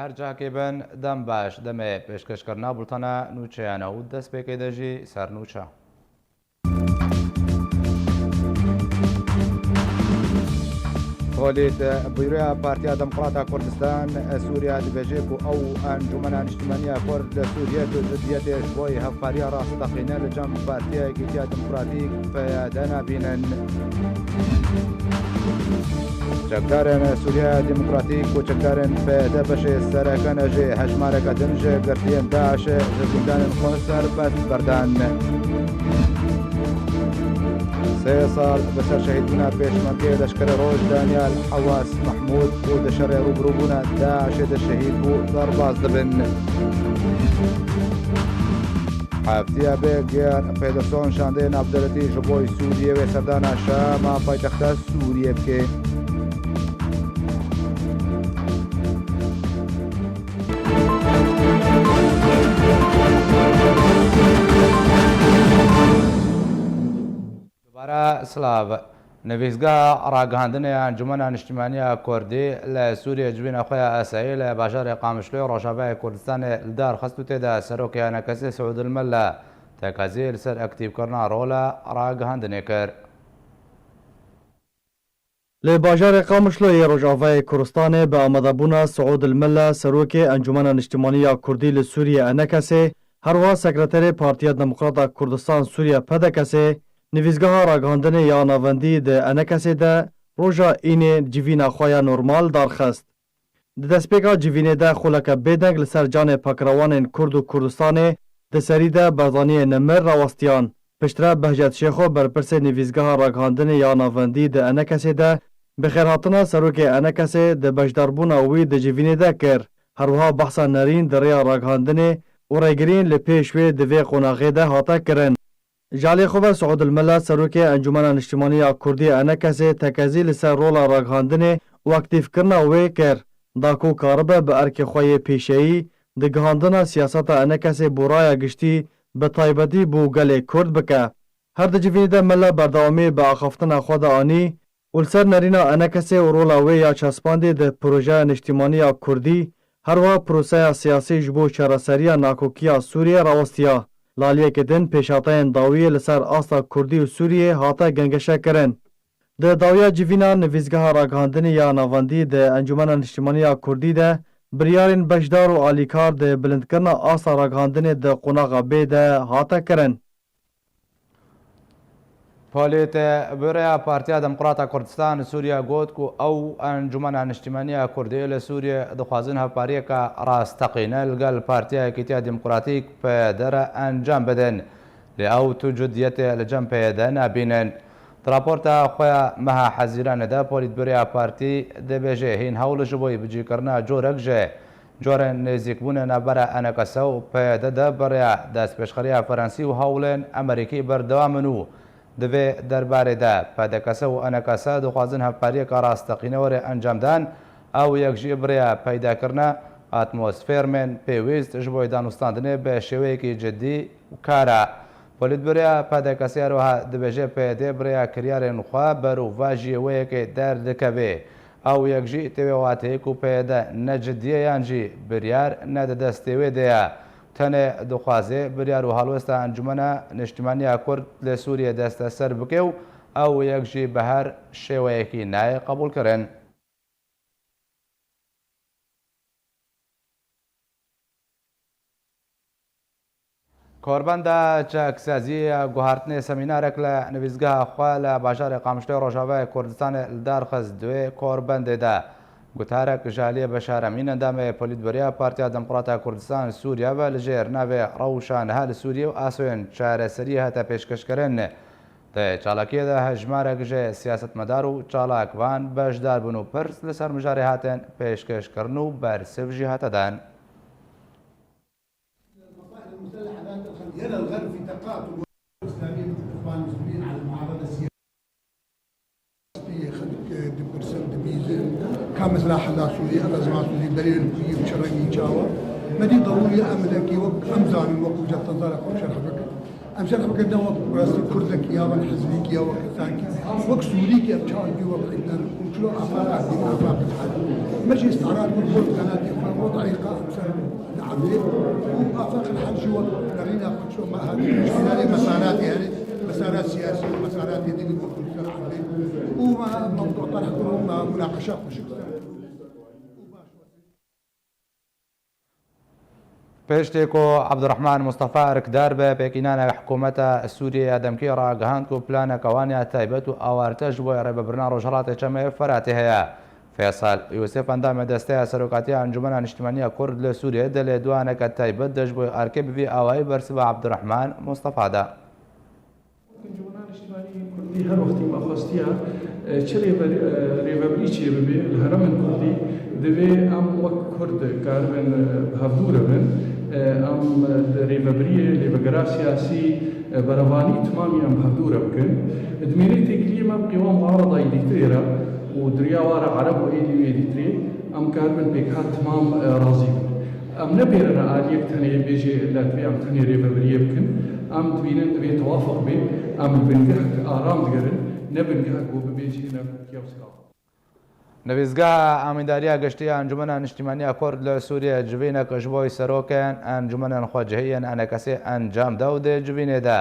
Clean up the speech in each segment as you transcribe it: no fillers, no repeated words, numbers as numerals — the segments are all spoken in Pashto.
هەر جاکێ بن دەم باش دەمێ پێشکەشکردنا بولتەنە نوچەیانە و دەست پێکەی دەژی سەرنوچە. پۆلیت بویرۆیا پارتیا دەموکڕاتە کوردستان سووریا دەبێژێت و ئەو ئەنجومەنە نیشتیمانیە کورد لە سووریە جدیەتێش بۆی هەفپاریە ڕاستەقینە لە جەم پارتیایەکی تیا دموکراتیک پەیادە نابینن. چەکدارن سووریا دیموکراتیک و چەکدارن پەیادە بەشێ سەرەکەنەژێ هەژمارەکە دنژێ گرتیان داعشە زیندانن خۆ سەربەست بەردان. 3 ساڵ بەسەر شەهیدبوونا پێشمەرگەی لەشکرە ڕۆژ دانیال حەواس مەحموود بۆ دەشەڕێ ڕوبڕووبوونا داعشێ دەشەهید بوو دەڕباز دەبن. هەفتەیە بێ گیان پێدەسۆن شاندەیە ناودەوڵەتی ji بۆی سووریەوێ سەردانا شاما پایتەختە سووریە بکێ. سلااف نویزگا ڕاگەاندنی ئەنجومەنە نیشتیمانیە کوردی لە سووریە جوینە خۆیان ئاسایی لە باژارێ قامشلۆی ڕۆژاوای کوردستانی لەدار خست و تێدا سەرۆکیانە کەسی سعودلمە لە تێکازی لەسەر ئەکتیڤکردنا ڕۆلە ڕاگەاندنێ کرد. لە باژارێ قامشلۆی ڕۆژاوای کوردستانی بە ئامادەبوونا سعودلمە سەرۆکی ئەنجومەنە نیشتیمانیە کوردی لە سووریە ئەنەکەسێ هەروەها سەکرەتەرێ پارتیا دموکڕاتە کوردستان سووریە پەدەکەسێ نویزگەها ڕاگەاندنی یا ناوەندی دە ئەنەکەسێ دە ڕۆژا ئینێ جیڤینا خۆیان نۆرمال دارخست. Di destpêka civînê de xuleke bêdeng li ser canê pakirawanên Kurd û Kurdistanê di serî de berzaniyê nemir rawastiyan. Piştre Behçet Şêxo berpirsê nivîzgeha ragihandinê ya navendî di Enekesê de bi xêrhatina serokê Enekesê di beşdarbûna wî di civînê de kir. Herwiha behsa nerîn di rêya ragihandinê û rêgirîn li pêş wê di vê qonaxê de hate kirin. Jalê xwe ve Suudilmela serokê Encûmena Niştimaniya Kurdî Enekesê tekezî li ser rola ragihandinê û aktivkirina wê kir. Da ku karibe bi erkê xwe yê pêşeyî di gihandina siyaseta Enekesê bû raya giştî bi taybetî bû gelê Kurd bike. Her di civînê de mele berdewamî bi axaftina xwe de anî û li ser nerîna Enekesê û rola wê ya çaspandê di projeya niştimaniya Kurdî herwiha proseya siyasî ji bo çareseriya nakokiya Sûriye rawistiya. Laliyekê din pêşhateyên dawiyê li ser asta Kurdî û Sûriyê hate gengeşekirin. Di dawiya civîna nivîzgeha ragihandinê ya navendî di Encûmena Niştimaniya Kurdî de biryarên beşdar û alîkar di bilindkirina asta ragihandinê di qonaxa bê de hate kirin. Polîtê Bûrêya Partiya Demokrata Kurdistan Sûriya got ku ew Encûmena Niştimaniya Kurdî li Sûriyê dixwazin hevpariyeka rastteqîne li gel partiyayekî tiya demokratîk pêdere encam bidin. Lê ew tu ciddiyetê li cem pêde nabînin. Di raporta xwe ya meha hezîranê de Polîtbûrêya Partî dibêje hîn hewl ji bo bicîkirina corek ji corên nêzîkbûnê navbera Enekese û pêde de birêya destpêşxeriya Frensî û hewlên Amerîkî berdewam in û di vê derbarê de Pedekese û Enekese dixwazin hevpariyeka rastteqîne were encam dan ew yek jî birêya peydakirina atmosfêrmên pêwîst ji bo danûstandinê bi şêweyekî ciddî û kar e. Polîtbûrêya Pedekesê herwiha dibêje pêdê birêya kiryarên xwe berûva jîyeweyekê derdikeve. Ew yek jî têvê wateyê ku pêde ne ciddiye yan jî biryar ne di destê wê de ye. Tenê dixwaze biryar û helwesta Encûmena Niştimaniya Kurd li Sûriyê desteser bike û ew yek jî bi her şêweyekî nayê qebûl kirin. Korbenda çeksezî guhartinê semînarek li nivîzgeha xwe li bajarê Qamişloyê Rojavayê Kurdistanê li darxist duê Korbendê de. Gutarek ji aliyê Beşaremîn endamê Polîtbûrêya Partiya Demokrata Kurdistan Sûriya ve li jêr navê rewşa niha li Sûriyê û asûyên çareseriyê hate pêşkêşkirin. Di çalakiyê de hejmarek ji siyasetmedar û çalakvan beşdar bûn û pirs li ser mijarê hatin pêşkêşkirin û bersiv jî hate dan. يرى الغرب في تقاطع الاسلامي مع الاخوان المسلمين على المعارضه السياسيه برسم دبيزه كان مثلا حدا سوري الازمات سوري دليل كوي بشرعي جاوا مدي ضروري املكي وقت امزان وقت جت تنظرك وشرح بك ام شرح بك ده وقت راس كردك يا ولا حزبك يا وقت ثاني وقت سوريك ابتشار بي وقت وشلون افاق دي افاق ماشي استعراض بالبرد قناه اخوان وطريقة أمثال العملية وآفاق الحل جوا لغينا شو ما هذه مسارات يعني مسارات سياسية ومسارات دينية بالمفروض عملية وما موضوع طرح كلهم مناقشات بشكل پێشتێکۆ عەبدوڕەحمان مستەفا ئەرکدار بە پێکینانە حکوومەتە سووریە دەمکێڕا گەهاند و پلانەکەوانیا تایبەت و ئاوارتەش بۆی ڕێبەبرنا ڕۆژهەڵاتی چەمە فەراتی هەیە. فێساڵ یوسێف ئەندامە دەستەیە سەرۆکاتی ئەنجومەنە نیشتیمانیە کورد لە سووریە دەلێ دوانەکە تایبەت دەست بۆی ئەرکێ ببێ ئاوایی بەرز بە عەبدوڕەحمان مستەفادا. هەر وەختی مەخواستیە چ ڕێبەری چێ ببێ لە هەرەمن کوردی دەبێ ئەم وەک کورد کاربن هەفتوورە بن ئەم ڕێبەبریە لێبەگەرا سیاسی بەرەوانی تمامی ئەم هەفتوورە بکەن دمێنێت تێکلیمە قیوام عارضای دیکتێرە و دریاوارە عەرەب و ئێدی و ئێدیترێ ئەم کاربن پێکهات تمام ڕازی بن ئەم نەبێرە ئالیەک تەنێ بێژێ لە توێ ئەم تەنێ ڕێبەبریە بکەن ئەم دبینن دەبێت توافق بێ ئەم بنگەه ئارام دگەرن نەبنگەه بۆ ببێژێنە پیاوسکاوە. نویزگاه ئامێداریە گەشتی ئەنجومەنە نیشتیمانیە کورد لە سووریە جوینەکە ji بۆی سەرۆکیان ئەنجومەنên خۆجهەیەن ئەنەکەسێ ئەنجامدا و دێ جوینێدا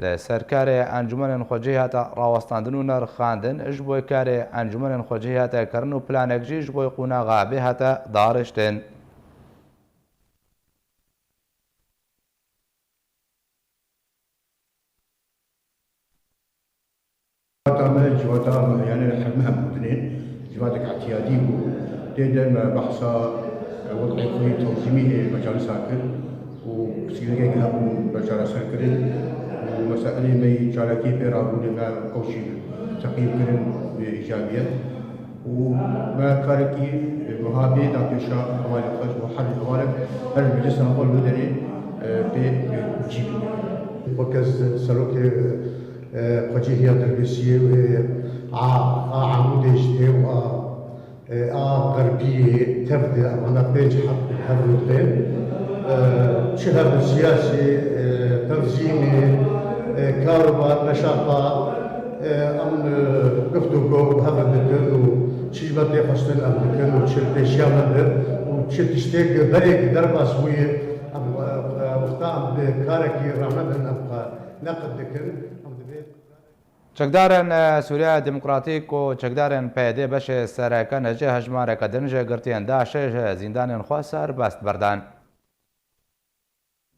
لە سەرکارێ ئەنجومەنên خۆجهەی هاتە ڕاوەستاندن و نرخاندن ji بۆی کارێ ئەنجومەنên خۆجهەی هاتەکردن و پلانێکژی ji بۆی قوناغا بێ هاتە داڕشتن. جوات يعني حجمها مدنين جواتك اعتيادي ودائما بحثا وضع تنظيمي مجال ساكن وسيرجع لها مجال ساكن ومسائل ما جالكي بيرابون ما كوشي تقييم كرن بإيجابية وما كاركي مهابي دانتشا حوالي خرج وحل حوالي المجلس الأول المدني بجيب مركز سلوكي خجيهية تربيسية عمود اجتي غربية تبدأ أنا بيجحب هالودين شهر سياسي تنظيمي كهرباء نشاطات أمن قفتوكو بهذا الدين وشي بدي خشتن أمريكان وشلت جامد وشلت بريك دربا سوية وقتام بكاركي رمضان أبقى نقد ذكر چەکدارن سووریا دموکراتیک و چەکدارن پێدێ بەشێ سەرەکە نەجێ هەژمارەکە دنجە گرتیێندا شێژ زیندانên xwe serbest berdan.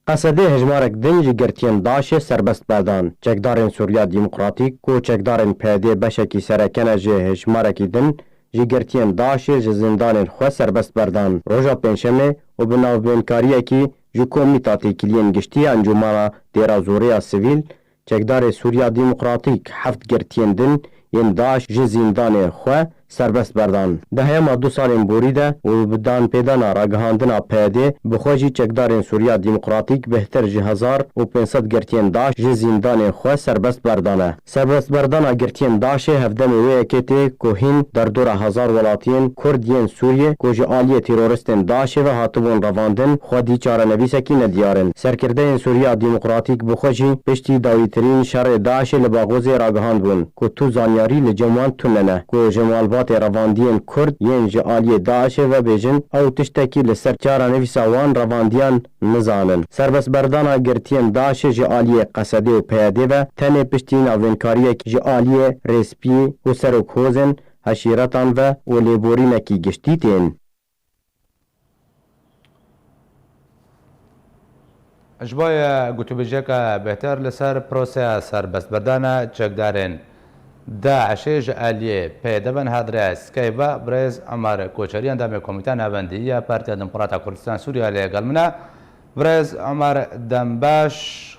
قەسەدê hejmarek din ji girtiyên Daişê serbest berdan. Çekdarên Sûriya Dîmokratîk û çekdarên PYD beşekî serekene ji hejmarekî din ji girtiyên Daişê ji zindanên xwe serbest berdan. Roja pênşemê û bi navbênkariyekî ji komîta têkiliyên giştî Encûmena Dêrazorêya Sivîl çekdarê Sûriya Dîmokratîk heft girtiyên din yên Daeş ji zindanê xwe serbest berdan. Di heyema du salên borî de û bi danpêdana ragihandina PYD bi xwe jî çekdarên Sûriya Dîmokratîk bêhtir ji 1500 girtiyên Daeş ji zindanê xwe serbest berdane. Serbestberdana girtiyên Daişê hevdemê wê yekê tê ku hîn derdora hezar welatiyên Kurd yên Sûriyê ku ji aliyê teroristên Daişê ve hatibûn revandin xwedî çarenivîsekî nediyar. Serkirdeyên Sûriya Dîmokratîk bi xwe jî piştî dawîtirîn şerê Daişê li Baghozê ragihand bûn ku tu zanyarî li cem wan tunene ku ji malbatê revandiyên Kurd yên ji aliyê Daişê ve bêjin ew tiştekî li ser çarenivîsa wan revandiyan nizanin. Serbestberdana girtiyên Daişê ji aliyê Qesedê û PYD ve tenê piştî navbênkariyek ji aliyê Rêspiyê û serokhozên heşîretan ve û lêborînekî giştî tên. ji bo gotûbêjeka bêhter li ser proseya serbestberdana çekdarên Daişê ji aliyê pêdevin hadire Skeyba Birêz Emar Koçerî endamê Komîteya Navendî ya Partiya Demokrata Kurdistan Sûriya lêgel min e. Birêz Emar Dembaş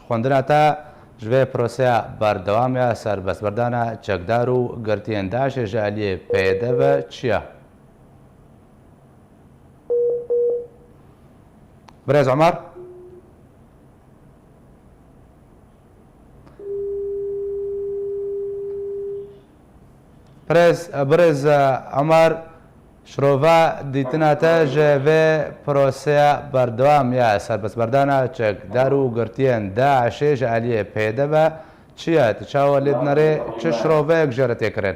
xwendina te ji vê proseya berdewamiya serbestberdana çekdar û girtiyên Daişê ji aliyê pêdev çi ye? Birêz Emar Birêz Emar şirova dîtina te ji vê proseya berdewamiya serbestberdana çekdar û girtiyên Daişê ji aliyê pêdev çi ye? Ti çawa lê dinêrê çi şiroveyek jê re têkirin?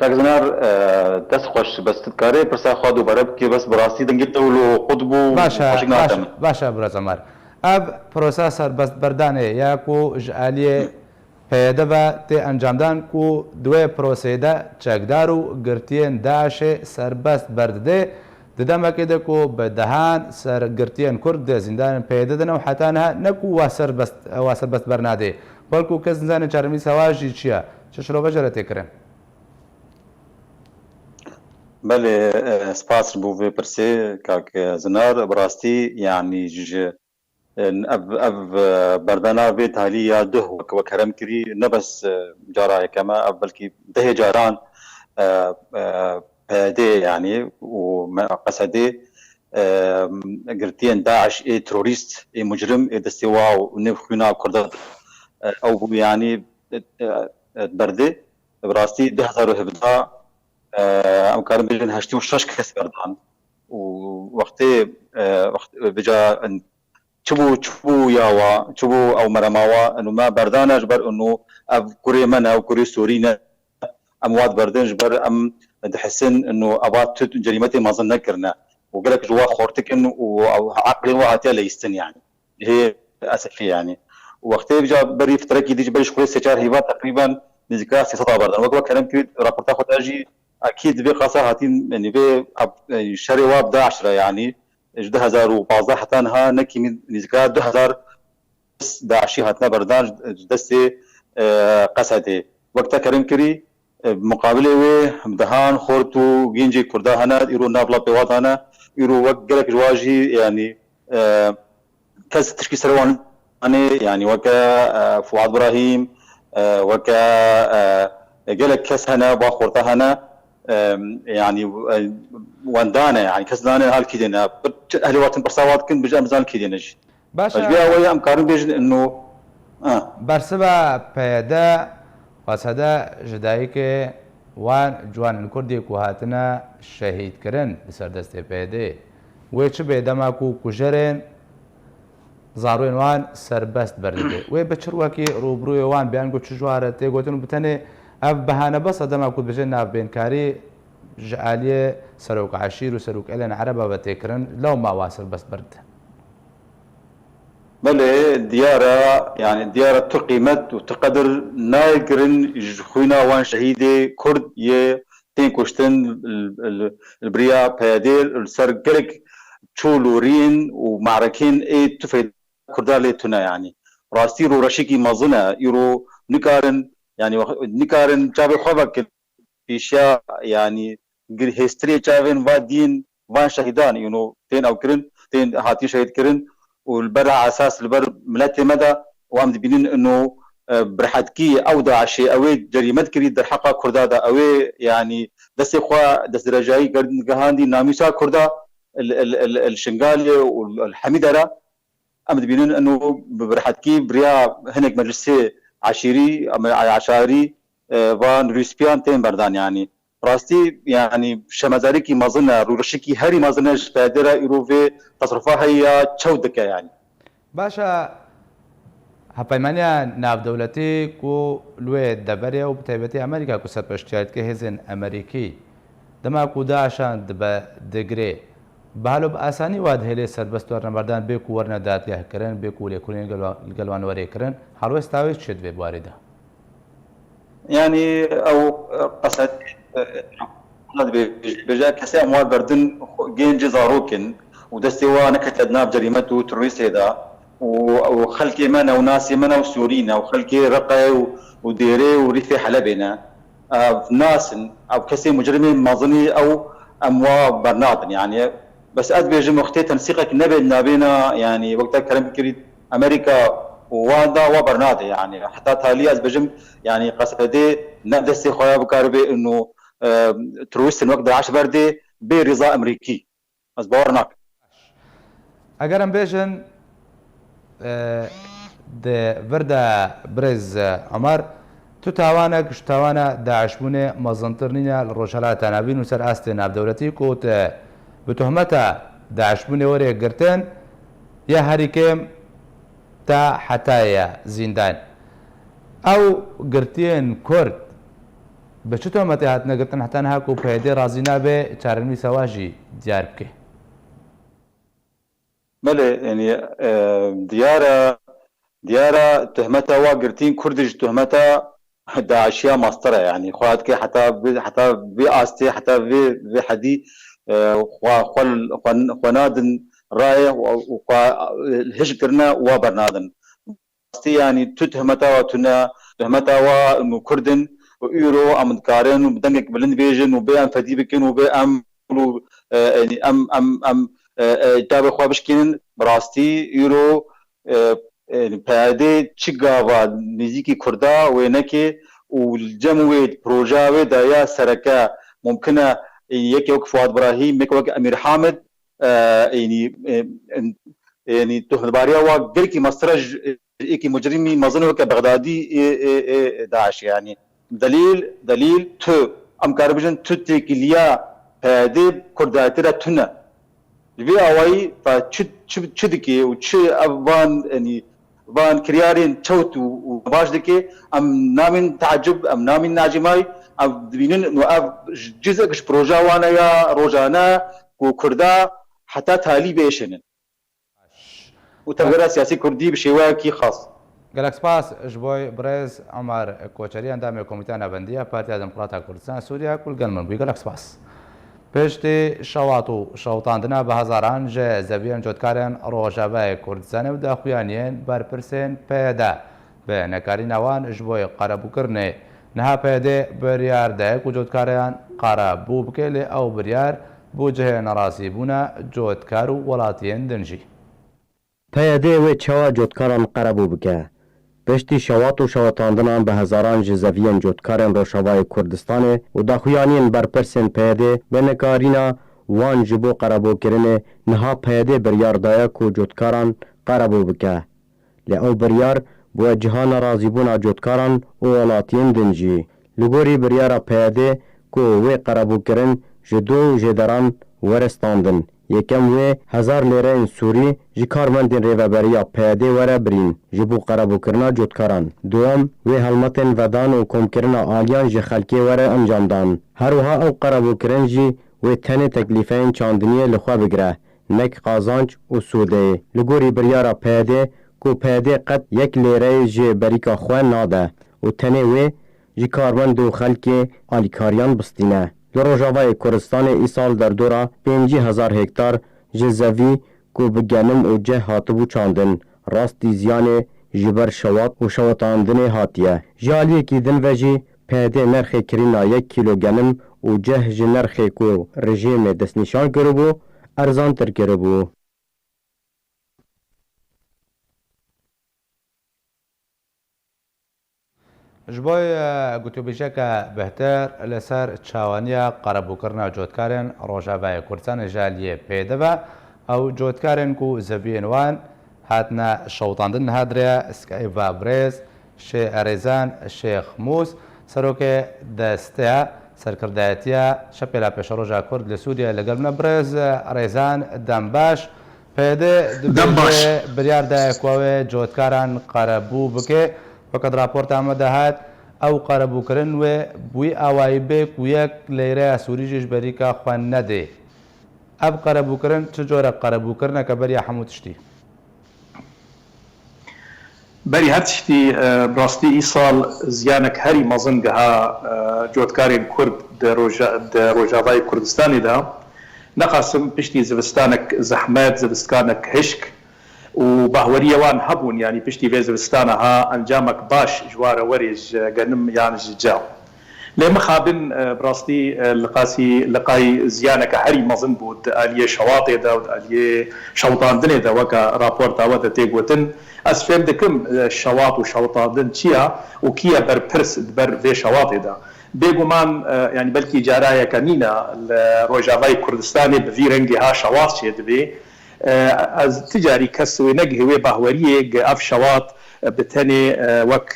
كاغزنار دست خوش بس تذكاري برسا خادو برب كي بس براسي دنجت ولو قطبو باشا خوشك ناتم باشا براز عمر اب پروسه بس بردانه یا کو جالی پیدا و تی انجامدان کو دوی پروسه دا چکدار و گرتین داعش سربست برده ددما كده كو بدهان سر گرتين كرد زندان پیدا دنا وحتى انها نكو واسر بس برنادي بلكو كزندان چارمي سواجي چيا چشرو بجره تكرن بله سپاس بو في برسي كاك زنار براستي يعني جج اب بردانا في تاليا ده وكرم كري نبس جارا كما بلكي ده جاران دي يعني وقصدي قرتين داعش اي تروريست اي مجرم اي دستوا ونبخينا كردات او يعني بردي براستي 2017 ام كان بين هشتي وشش كاس بردان ووقتي وقت بجا تشبو ياوا تشبو او مرماوا انه ما بردانا جبر انه اب كوري منا او كوري سورينا اموات بردن جبر ام تحسن انه ابات جريمتي ما ظن كرنا وقال لك جوا خورتك انه وعقل وعتي ليستن يعني هي اسفي يعني وقتي بجا بري فتره كي دي بري شكون سيجار هيبات تقريبا نذكر سياسه بردن وقت كلام كي رابورتا خد اجي اكيد بي خاصه هاتين يعني بي شري واب 10 يعني 2015 حتى انها نكي من نذكر 2000 داعشي هاتنا بردان دستي قصدي وقتها كريم كري مقابله وي بدهان خورتو جينجي كردا هنا يرو نابلا بيوات هنا يرو وقلك جواجي يعني كاس تشكي سروان يعني وكا فؤاد ابراهيم وكا قالك كاس هنا باخورتا هنا يعني واندانا يعني كاس دانا هالكيدنا اهل واتن برصاوات كن بجا مزال كيدنج باشا بيا ويا امكارن بيجن انه برسبا پیدا واسدا جدایی که وان جوان کردی کو هاتنا شهید کرن لسر دست پیدا و چه به دما کو کجرن زاروین وان سربست برده و بچروا کی روبروی وان بیان گو چجواره ته گوتن بتنه اف بهانه بس دما کو بجن ناف بینکاری جعالیه سروک عشیر و سروک الان عربه بتکرن لو ما واصل بس برده بله ديارة يعني ديارة تقيمت وتقدر نايقرن خوينا وان شهيدي كرد يه تين كشتن البريا بيادير السر قلق تشولورين ومعركين اي تفيد كردالي تنا يعني راستيرو رشيكي مظنة يرو نكارن يعني نكارن جابي خوبك اشياء يعني هيستري جابين وادين وان شهيدان ينو تين او كرن تين هاتي شهيد كرن والبر على اساس البر ملاتي مدى وام دبينين انه برحتكي او داعشي او جريمه كريد در حقا كردادا او يعني دس اخوا دس رجاي قهاندي ناميسا كردا الشنغالي والحميدره ام دبينين انه برحتكي بريا هناك مجلسي عشيري عشاري وان ريسبيان تين بردان يعني راستي يعني شمازاريكي ما ظن رورشيكي هاري ما ظنش قادرة يروفي تصرفها هي تشودك يعني باشا هپیمانیا ناف دولتی کو لوی دبریا و بتایبەتی ئەمریکا کو سەرپەرشتیارەتکە هێزن ئەمریکی دەما کو داعشان بە دەگرێ بەهالۆ بە ئاسانی واد هێلێ سەربەست وەرنەبەردان بێک و وەرنە دادگاهکردن بێک و لێکۆڵینی گەلوانوەرێکردن هەڵوێ ستاوێت چێت بێ بواریدا يعني او قصد بجا كسي اموال بردن جينجي زاروكن ودستوا نكتدنا بجريمته ترويس هذا وخلقي منا وناسي منا وسورينا وخلقي رقي وديري وريفي حلبنا ناس او كسي مجرمين مظني او اموا برناطن يعني بس اد بيجي مختي تنسيقك نبينا يعني وقتها كلام كريد امريكا ووادا وبرناطي يعني حتى تالي از بجم يعني قصدي ندسي خويا بكاربي انه ترويست الوقت 10 بردي برضا امريكي از باورناك ئەگەرم بێژن وردا برز عمر تو تاوانە گشتاوانە داعشبوونێ مەزنتر نینە لە ڕۆژهەڵاتە ناوین و سەر ئاستێ ناودەوڵەتی کۆت بتۆهمەتە داعشبوونێ وەرێگرتن یا هەریکێم تا حتایە زیندان ئەو گرتیان کورد بە چ تۆمەتی هاتنەگرتن هەتا هاکو پێدێ ڕازی نابێ چارەنووی سەواژی دیار بکێ بله يعني ديارة تهمتها وقرتين كردج تهمتها داعشية ماسترة يعني خوات كي حتى بأستي حتى بحدي خنادن راية والهجرنا وبرنادن يعني تهمتها وتنا تهمتها وإنه كردن وإيرو أم دكارن وبدنك بلند بيجن وبأم فدي بكن وبأم يعني أم جاب خوابشكين براستي يورو پیاده چی گاوا نزیکی کردا و اینکه والجموی پروژه دایا سرکه ممکنه یکی وقت فؤاد ابراهیم یک وقت امیر حامد يعني تهباريا وقركي مسترج إيكي مجرمي مظنه كبغدادي داعش يعني دليل تو أم كاربجن تو تكليا هذه كرداتيرا تنا في أواي فشدكي وش أبان يعني بان كريارين توت وباش دكي أم نامين تعجب أم نامين ناجماي أم دبينين إنه جزء كش بروجا وانا يا روجانا وكردا حتى تالي بيشنن وتغيير سياسي كردي بشواكي خاص. گەلک سپاس ژبۆی برێز عمر کۆچەری ئەندامی کۆمیتە نەبەندیە پارتیا دموکراتە کوردستان سووریا کولگەلمن بووی گەلک سپاس. پێشتی شەوات و شەوتاندنە بە هەزاران ژێ زەڤیان جۆتکارێن ڕۆژاوای کوردستانە و داخوایانیان بەرپرسێن پێدا بە نەکاری ناوان ژبۆی قەرەبووکردنێ نەها پێدێ بریاردایەک و جۆتکاریان قەرە بوو بکێ لێ ئەو بریار بۆ جهێ نەڕاستی بوونە جۆتکار و وڵاتیان دنجی. پەیەدێ وێ چاوا جۆتکاران قەرە بوو بکە. پشتی شەوات و شەوەتاندنان بە هەزاران ji zeviyên cotkarên Rojavayê Kurdistanê û daxuyaniyên berpirsên peyedê bi nekarîna wan ji bo qerebûkirinê niha peyedê biryar daye ku cotkaran qerebû bike. Lê ew biryar bûye cihana razîbûna cotkaran û welatiyên din jî. Li gorî biryara peyedê ku wê qerebûkirin ji du jêderan werestandin. Yekem wê 1000 lêreyên Sûrî ji karmendên rêveberiya peyedê were birîn ji bo qerebûkirina cotkaran. Duem wê helmetên vedan û komkirina aliyan ji xelkê were encamdan. Her wiha ew qerebûkirin jî wê tenê teklîfeyên çandiniyê li xwe bigire, nek qazanc û sûdeyê. Li gorî biryara peyedê ku peyedê qet yek lêreyê ji berîka xwe nade û tenê wê ji karmend û xelkê alîkariyan bistîne. Li Rojavayê Kurdistanê îsal derdora 5000 hektar ji zevî ku bi genim û ceh hatibû çandin, rastî ziyanê ji ber şewat û şewetandinê hatiye. Ji aliyekî din ve jî peyedê nerxê kirîna 1 kîlo genim û ceh ji nerxê ku rejîmê destnîşan kiribû erzantir kiribû. ji bo gotûbêjeka bihter li ser çawaniya qerebûkirina cotkarên Rojavayê Kurdistanê ji aliyê pêdive ew cotkarên ku zeviyên wan hatine şewtandin niha dirêya Skeyva Brêz Şê Erêzan Şêx Mûs serokê desteya serkirdayetiya şepêla pêşeroja Kurd li Sûriya li gel me Brêz Erêzan dembaş pêdê dibêje biryar daye ku wê cotkaran qerebû bike وقد راپۆرت ئامادە هات ئەو قەرەبووکردن وێ بووی ئاوایی بێ و یەک لێرەیە سووریژیش بەریکە خوێن نەدێ ئەب قەرەبووکردن چ جۆرە قەرەبووکردنەکە بەریە هەموو تشتی بەری هەر تشتی ڕاستی ئیساڵ زیانێک هەری مەزن گەها جۆتکارێن کورد ڕۆژاوای کوردستانیدا نەخاسم پشتی زستانێک زەحمەت زستانێک هشک و باوەریەوان هەبوون ینی پشتی vê zivistanaha encamek baş ji ware werê ji genim yan ji caw. Lê mixabin rastî liqayî ziyaneke herî mezin bû di aliyê şewatê de û di aliyê şewtandinê de weka raporta we de tê gotin. Ez fêm dikim şewat û şewtandin çi ye û kî ye berpirs di ber vê şewatê de. Bêguman yani belkî carayeke nîne li Rojavayê Kurdistanê bi vî rengê ha şewat çê dibê. از تجاری کس و نگهوی باوریه اف شوات بتنی وک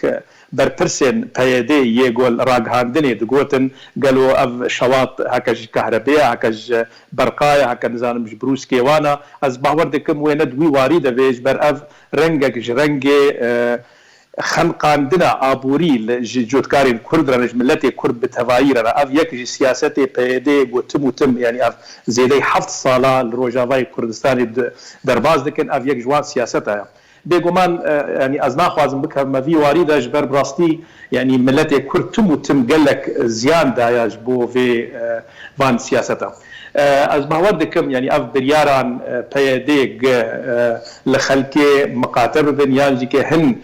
برپرسن پیاده یه گل راگهاندنی دگوتن گلو اف شوات هکج کهربیه هکج برقای هک نزانم جبروس کیوانا از باور دکم و ندوی وارد ویج بر اف رنگک رنگ خنقاندنا آبوری لجوتكارين كرد رنج ملتي كرد بتفاير أف يك سياسة بيدي وتم وتم يعني أف زيدي 7 صالة لروجافاي كردستاني درباز دكن أف يك جوان سياستها بيقومان يعني أزنا خوازم بك ما في واردة جبر براستي يعني ملتي كرد تم وتم قال لك زيان داياج بو في فان سياستها از باوردكم يعني اف برياران بيديق لخلكي مقاتب بن يانجي كي هن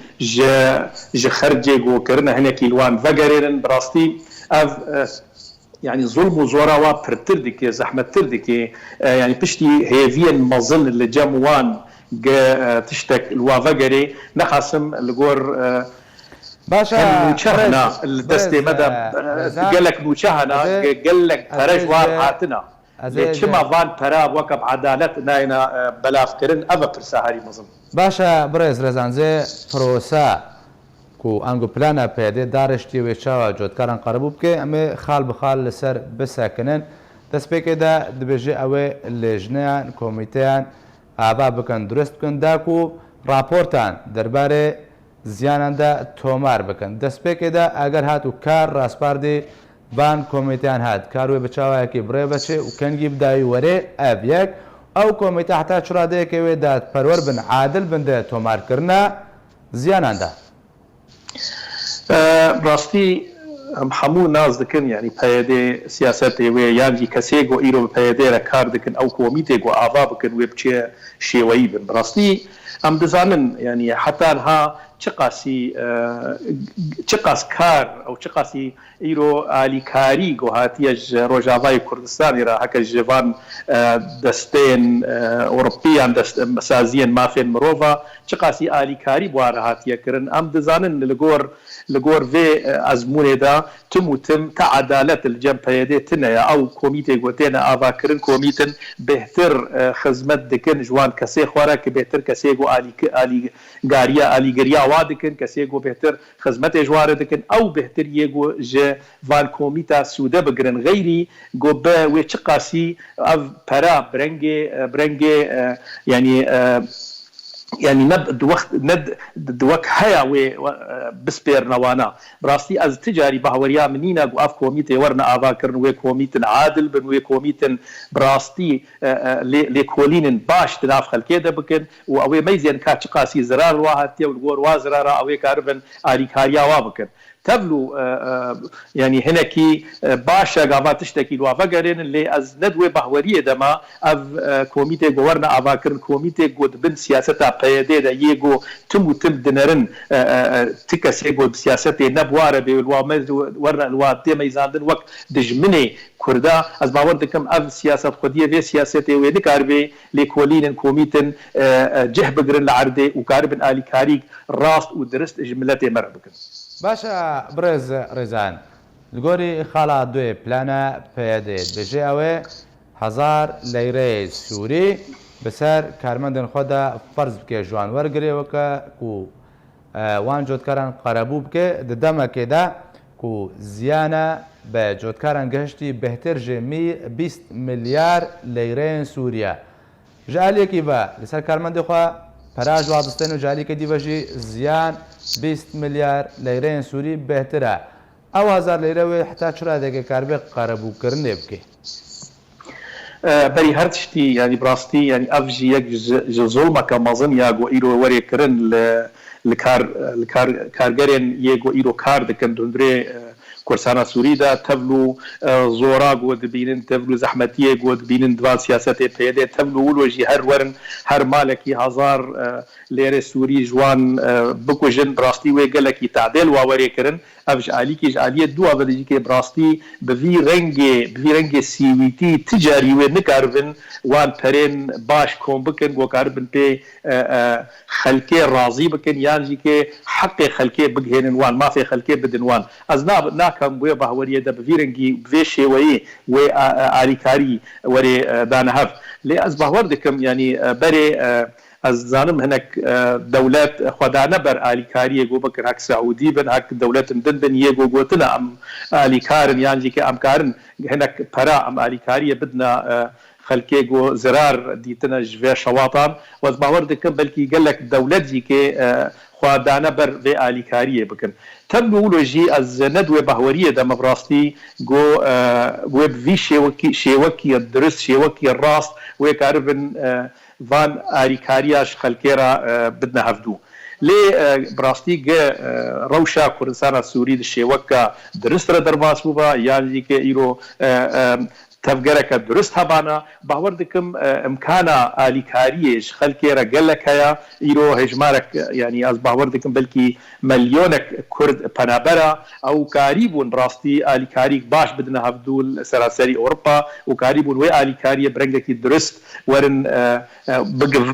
ج خرجي جو كرنا هنا كيلوان فقرين براستي اف يعني ظلم وزوراوا برتردك زحمه تردك يعني بشتي هيفين مظن اللي جاموان تشتك الوافقري نقاسم الجور باشا نوشهنا الدستي مدى قال لك نوشهنا قال لك فرجوار هاتنا لچما وان پرا وکب عدالت ناینا بلاف کرن اوا پرساهری مزم باشا برز رزانزه پروسا کو انگو پلانا پیده دارشتی و چاوا جوتکاران قربوب که اما خال بخال لسر بساکنن دست پیکه دا دبیجه اوه لجنیان کمیتیان آبا بکن درست بکن دا کو راپورتان درباره زیانان دا تومار بکن دست پیکه دا اگر هاتو کار راسپاردی بان کمیتیان هات کاروی بچاوه کی بره بچه و کنگی بدایی وره ابیک او کمیته حتی چراده که وی داد پرور بن عادل بنده تومار کرنا زیانان دا راستی همو ناز دکن يعني پیاده سیاست و یعنی کسی گو ایرو پیاده را کار دکن او کمیته گو آوا بکن و بچه شیوایی بن راستی ام دزانن يعني حتى انها چقاس كار او چقاسي ايرو آلي كاري هاتيج روجافاي كردستان را هكا جوان دستين اوروبيان دست مسازيين مافين مروفا چقاسي آلي كاري بوار هاتيا كرن ام دزانن لغور في ازمونه دا تم كعدالة الجنبيدي تنيا او كوميتي غوتينا آفا كرن كوميتن بهتر خدمت دكن جوان كسي خوارا كبهتر كسي غو آلي غاريا آلي غريا وادكن كسي غو بهتر خدمت جوار دكن او بهتر يغو ج فال كوميتا سودا بگرن غيري غو با و چقاسي اف برا برنگي يعني ند دوك هيا و بسبير نوانا براستي از تجاري بهوريا منينا قاف كوميتي ورنا افاكرن و كوميتن عادل بن و كوميتن براستي لكولين باش تناف خلكيدا بكن و اوي ميزين كاتشقاسي زرار واحد والغور وازرار اوي كاربن اريكاريا وابكن تبلو يعني هناكي باشا قافات تشتكي الوافقرين اللي از ندوه بهوريه دما اف كوميتي غورنا افاكرن كوميتي قد بن سياستا بيدي دا يغو تم دنرن تكسي قد بسياستي نبواره بالوامز ورنا الواتي ميزاندن وقت دجمني كردا از باور دكم اف سياسات خوديه في سياستي ويدكار بي لكولين كوميتن جه بقرن العرضي وكاربن الي كاريك راست ودرست جملتي مربكن باشا برز رزان الگوری خالا دوی پلانا پیادید بجه اوه 1000 لیره سوری بسر کارمندن خدا فرض بکه جوان ورگری وکا کو وان جودکاران قربو بکه ددما که دا کو زیانا به جودکاران گشتی بهتر جه 20 ملیار لیره سوریا جالی کی با لسر کارمند خوا پراج وادستین و جالی که دیوژی زیان 20 مليار ليرين سوري بهتره او 1000 ليره حتى شرا دغه کاربه قربو کرنه بكي بري هرتشتي يعني براستي يعني افجي يك ظلمه كمازن ياغو ايرو وري كرن الكارغرين ياغو ايرو كار دكن دوندري كورسانا سوري دا تبلو زورا قود بينن تبلو زحمتيه قود بينن دوان سياساتي بيدي تبلو ولوجي هر ورن هر مالكي 1000 ليره سوري جوان بكو جن براستي ويقلكي تعديل واوري كرن افج عليكي جاليه دوا بديكي براستي بفي رنگي سيويتي تجاري ونكارفن وان برين باش كوم بكن وكاربن بي خلكي راضي بكن يعني كي حق خلكي بغهن وان ما في خلكي بدن وان ازنا ناكم بو بهوريه ده بفي رنگي بفي وي اريكاري وري دانهف لي از باوردكم يعني بري از زانم هناك دولات خدانا بر آليكاري جو بكر هك سعودي بن هك دولات مدن يجو قوتنا ام آليكارن يعني كي امكارن هناك برا ام آليكاري بدنا خلكي جو زرار ديتنا جفا شواطان وز باوردكم بلكي قال لك دولات كي خوادانه بر و آلیکاریه بکن تبولوژی از ندوه بهوریه دم براستی گو وب وی شیوکی درست شیوکی راست و کاربن وان آلیکاریاش خلکیرا بدنا هفدو لی براستی گ روشا کردستان سوری شیوکا درست را درباس بوبا یعنی که ایرو تفگرك درست هبانا باور دكم امكانا اليكاريش خلكيرا قالك هيا يرو هجمارك يعني از باور دكم بلكي مليونك كرد بنابرا او كاريبون براستي اليكاريك باش بدنا هفدول سراسري اوروبا وكاريبون وي اليكاريه برنجك درست ورن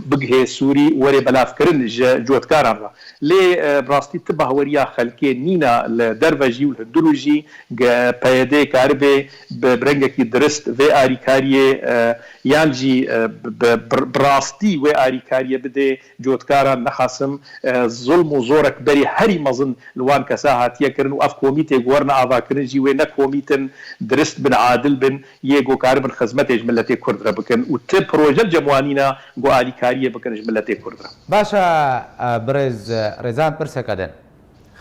بقه سوري وري بلافكرن جوت كارا لي براستي تبهوريا خلكي نينا الدرفجي والهندولوجي بايدي كاربي برنجك درست و آریکاریه یانجی براستی و آریکاریه بده جوتکارا نخاسم ظلم و زورک بری هری مزن لوان کسا هاتیه کرن و اف کومیته گورنا آوا کرن جی و نکومیتن درست بن عادل بن یه گو کار بن خدمت ملت کرد را بکن و ته پروژه جمعانینا گو آریکاریه بکن ملت کرد را باشا برز رزان پرسه کدن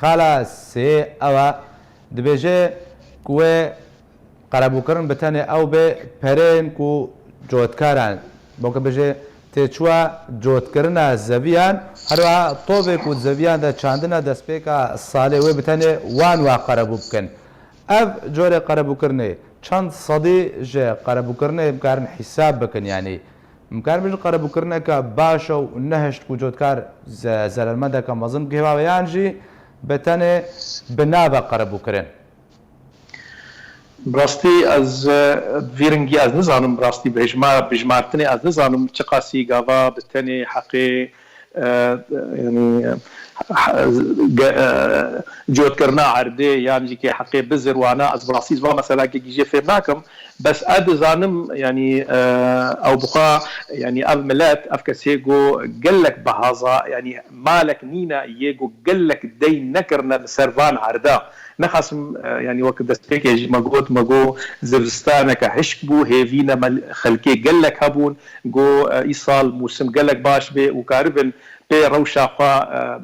خلاص سي او دبيجي كوي قرابوكرن بتاني او به پرين كو جوتكاران بوكا بيجي تيچوا جوتكرنا زبيان هروا طوبه كو زبيان دا چاندنا دسپيكا صالح وي بتاني وان وا قرابوكن اف جوري قرابوكرني چند صدي جه قرابوكرني بكارن حساب بكن يعني مكان بيجي قرابوكرني كا باشو نهشت كو جوتكار زلمدا كمازم كيوا يانجي بتاني بنابا قرابوكرن براستی از ویرنگی از نزانم براستی بجمارتنی از نزانم چقاسی گاوا بتنی حقی یعنی جوت کرنا عرده یعنی که حقی بزر وانا از براستی زوا مثلا که گیجه فهم ناکم بس اد زانم يعني او بقى يعني اف ملات اف كسيجو قالك بهذا يعني مالك نينا يجو قالك دين نكرنا سرفان عردا نخصم يعني وقت دستك يجي ماجو زرستانك حشكبو هيفينا خلكي قالك هبون جو ايصال موسم قالك باش بي وكاربن بي روشا خوا